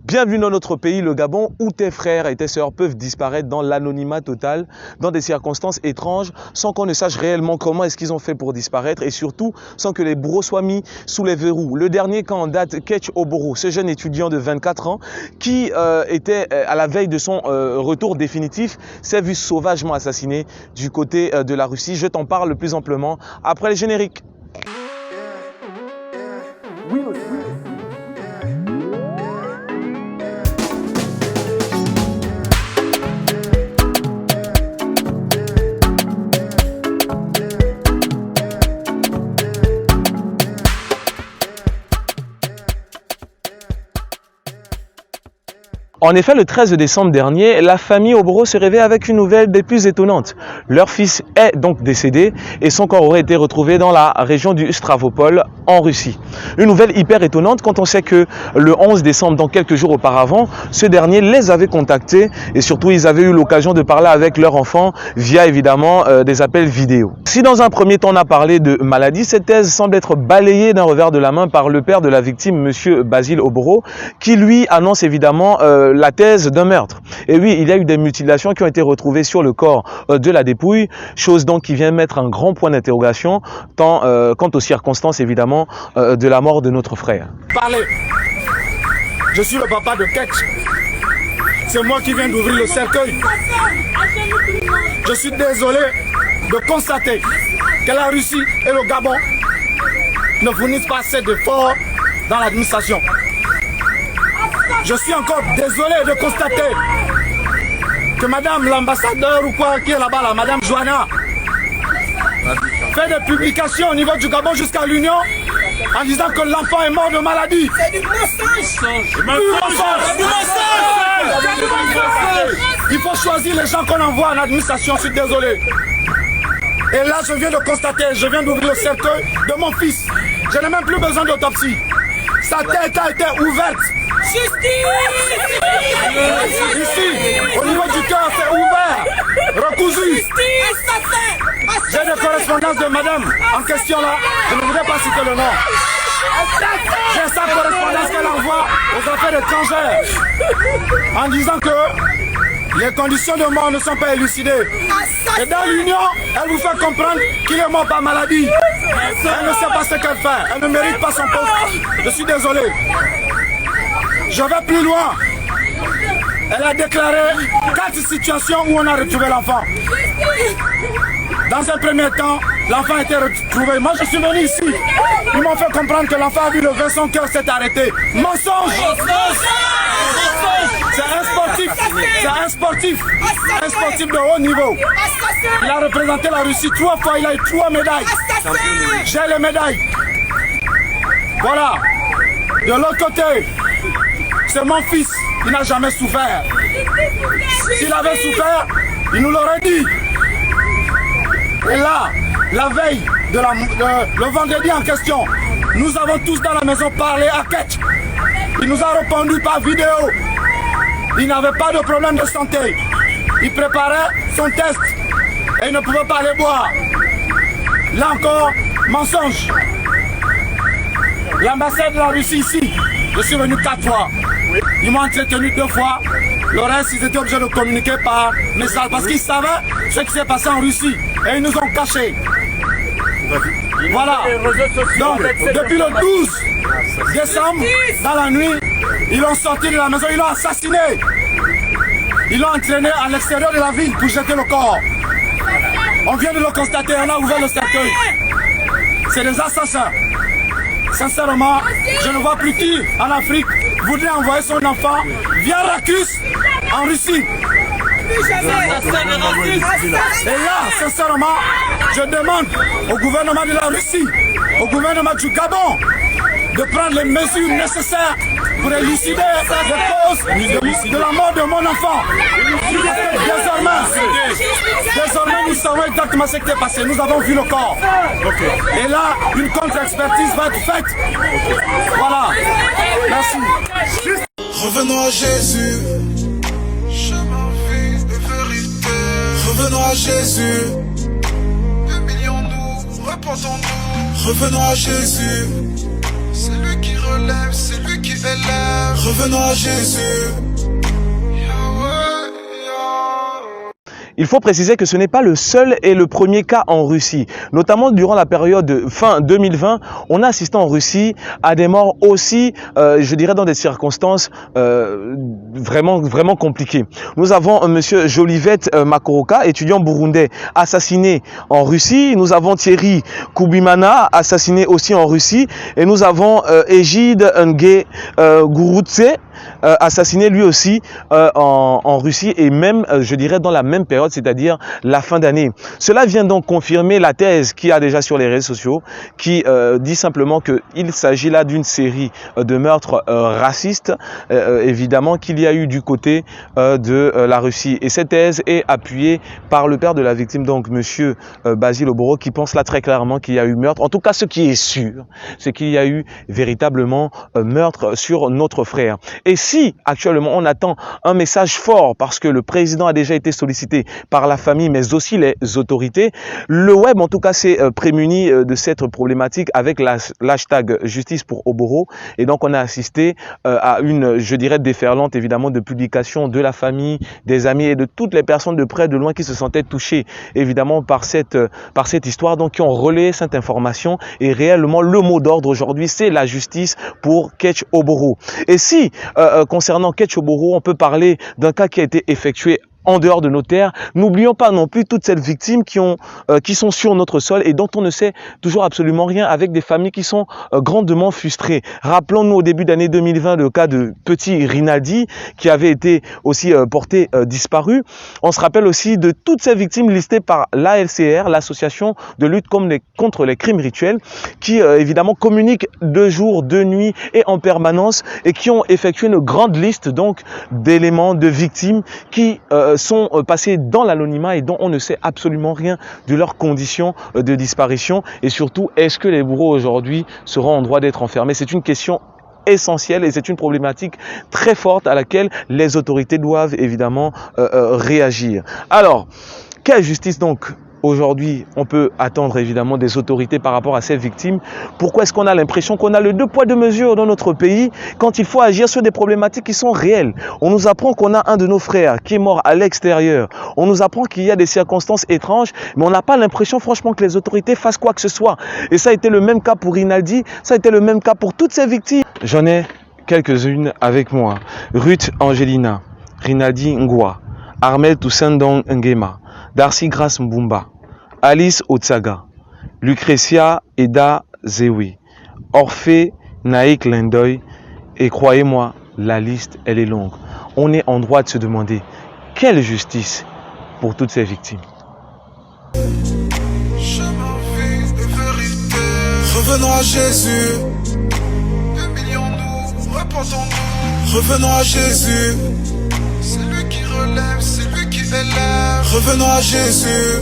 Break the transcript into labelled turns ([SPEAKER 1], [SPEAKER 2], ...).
[SPEAKER 1] Bienvenue dans notre pays, le Gabon, où tes frères et tes sœurs peuvent disparaître dans l'anonymat total, dans des circonstances étranges, sans qu'on ne sache réellement comment est-ce qu'ils ont fait pour disparaître et surtout sans que les bourreaux soient mis sous les verrous. Le dernier cas en date, Ketch Oboro, ce jeune étudiant de 24 ans qui était à la veille de son retour définitif, s'est vu sauvagement assassiné du côté de la Russie. Je t'en parle plus amplement après les génériques. Oui, monsieur. En effet, le 13 décembre dernier, la famille Oboro se réveille avec une nouvelle des plus étonnantes. Leur fils est donc décédé et son corps aurait été retrouvé dans la région du Stavropol en Russie. Une nouvelle hyper étonnante quand on sait que le 11 décembre, donc quelques jours auparavant, ce dernier les avait contactés et surtout ils avaient eu l'occasion de parler avec leur enfant via évidemment des appels vidéo. Si dans un premier temps on a parlé de maladie, cette thèse semble être balayée d'un revers de la main par le père de la victime, monsieur Basil Oboro, qui lui annonce évidemment la thèse d'un meurtre. Et oui, il y a eu des mutilations qui ont été retrouvées sur le corps de la dépouille, chose donc qui vient mettre un grand point d'interrogation quant aux circonstances évidemment de la mort de notre frère.
[SPEAKER 2] Parlez. Je suis le papa de Ketch. C'est moi qui viens d'ouvrir le cercueil. Je suis désolé de constater que la Russie et le Gabon ne fournissent pas assez d'efforts dans l'administration. Je suis encore désolé de constater que madame l'ambassadeur ou quoi qui est là-bas, là, madame Joanna, fait des publications au niveau du Gabon jusqu'à l'Union en disant que l'enfant est mort de maladie. C'est du mensonge. Il faut choisir les gens qu'on envoie en administration, je suis désolé. Et là, je viens de constater, je viens d'ouvrir le cercueil de mon fils. Je n'ai même plus besoin d'autopsie. Sa tête a été ouverte. Justice! Ici, au niveau du cœur, c'est ouvert, recousu. J'ai des correspondances de madame en question là, je ne voudrais pas citer le nom. J'ai sa correspondance qu'elle envoie aux affaires étrangères en disant que les conditions de mort ne sont pas élucidées. Et dans l'Union, elle vous fait comprendre qu'il est mort par maladie. Elle ne sait pas ce qu'elle fait, elle ne mérite pas son poste. Je suis désolé. Je vais plus loin. Elle a déclaré 4 situations où on a retrouvé l'enfant. Dans un premier temps, l'enfant a été retrouvé. Moi, je suis venu ici. Ils m'ont fait comprendre que l'enfant a vu lever son cœur, s'est arrêté. Mensonge! C'est un sportif. C'est un sportif. Un sportif de haut niveau. Il a représenté la Russie 3 fois. Il a eu 3 médailles. J'ai les médailles. Voilà. De l'autre côté, c'est mon fils. Il n'a jamais souffert. S'il avait souffert, il nous l'aurait dit. Et là, la veille, le vendredi en question, nous avons tous dans la maison parlé à Ketch. Il nous a répondu par vidéo. Il n'avait pas de problème de santé. Il préparait son test et il ne pouvait pas aller boire. Là encore, mensonge. L'ambassade de la Russie ici, je suis venu 4 fois. Ils m'ont entretenu 2 fois. Le reste, ils étaient obligés de communiquer par message parce qu'ils savaient ce qui s'est passé en Russie. Et ils nous ont cachés. Voilà. Donc, depuis le 12 décembre, dans la nuit, ils l'ont sorti de la maison, ils l'ont assassiné. Ils l'ont entraîné à l'extérieur de la ville pour jeter le corps. On vient de le constater, on a ouvert le cercueil. C'est des assassins. Sincèrement, je ne vois plus qui en Afrique voudrait envoyer son enfant via Racus en Russie. Et là, sincèrement, je demande au gouvernement de la Russie, au gouvernement du Gabon, de prendre les mesures nécessaires pour élucider les causes de la mort de mon enfant. Désormais, nous savons exactement ce qui est passé. Nous avons vu le corps. Et là, une contre-expertise va être faite. Voilà. Merci.
[SPEAKER 3] Revenons à Jésus. Chemin vide de vérité. Revenons à Jésus. Humilions-nous, repentons-nous. Revenons à Jésus. C'est lui qui relève, c'est lui qui élève. Revenons à Jésus.
[SPEAKER 1] Il faut préciser que ce n'est pas le seul et le premier cas en Russie. Notamment durant la période fin 2020, on a assisté en Russie à des morts aussi, je dirais, dans des circonstances vraiment compliquées. Nous avons monsieur Jolivet Makoroka, étudiant burundais, assassiné en Russie. Nous avons Thierry Koubimana, assassiné aussi en Russie. Et nous avons Egide Nge Gurutse, assassiné lui aussi en Russie, et même, je dirais, dans la même période, c'est-à-dire la fin d'année. Cela vient donc confirmer la thèse qu'il y a déjà sur les réseaux sociaux, qui dit simplement qu'il s'agit là d'une série de meurtres racistes, évidemment, qu'il y a eu du côté de la Russie. Et cette thèse est appuyée par le père de la victime, donc monsieur Basile Oboro, qui pense là très clairement qu'il y a eu meurtre. En tout cas, ce qui est sûr, c'est qu'il y a eu véritablement meurtre sur notre frère. Et si actuellement on attend un message fort, parce que le président a déjà été sollicité par la famille, mais aussi les autorités, le web en tout cas s'est prémuni de cette problématique avec l'hashtag justice pour Oboro. Et donc on a assisté à une, je dirais, déferlante évidemment de publications de la famille, des amis et de toutes les personnes de près de loin qui se sentaient touchées évidemment par cette histoire, donc qui ont relayé cette information. Et réellement le mot d'ordre aujourd'hui, c'est la justice pour Ketch Oboro. Et si concernant Ketch Oboro, on peut parler d'un cas qui a été effectué en dehors de nos terres, n'oublions pas non plus toutes ces victimes qui sont sur notre sol et dont on ne sait toujours absolument rien, avec des familles qui sont grandement frustrées. Rappelons-nous au début d'année 2020 le cas de petit Rinaldi qui avait été aussi porté disparu. On se rappelle aussi de toutes ces victimes listées par l'ALCR, l'association de lutte contre les crimes rituels, qui évidemment communique de jour, de nuit et en permanence, et qui ont effectué une grande liste donc d'éléments, de victimes qui sont passés dans l'anonymat et dont on ne sait absolument rien de leurs conditions de disparition. Et surtout, est-ce que les bourreaux aujourd'hui seront en droit d'être enfermés? C'est une question essentielle et c'est une problématique très forte à laquelle les autorités doivent évidemment réagir. Alors, quelle justice donc aujourd'hui on peut attendre évidemment des autorités par rapport à ces victimes? Pourquoi est-ce qu'on a l'impression qu'on a le deux poids deux mesures dans notre pays quand il faut agir sur des problématiques qui sont réelles? On nous apprend qu'on a un de nos frères qui est mort à l'extérieur. On nous apprend qu'il y a des circonstances étranges, mais on n'a pas l'impression franchement que les autorités fassent quoi que ce soit. Et ça a été le même cas pour Rinaldi, ça a été le même cas pour toutes ces victimes. J'en ai quelques-unes avec moi. Ruth Angelina, Rinaldi Ngwa, Armel Toussendong Ngema, Darcy Grace Mbumba, Alice Otsaga, Lucretia Eda Zewi, Orphée Naïk Lendoy, et croyez-moi, la liste, elle est longue. On est en droit de se demander quelle justice pour toutes ces victimes.
[SPEAKER 3] Revenons à Jésus. 2 millions nous, repentons-nous. Revenons à Jésus. C'est lui qui relève, c'est lui qui élève. Revenons à Jésus.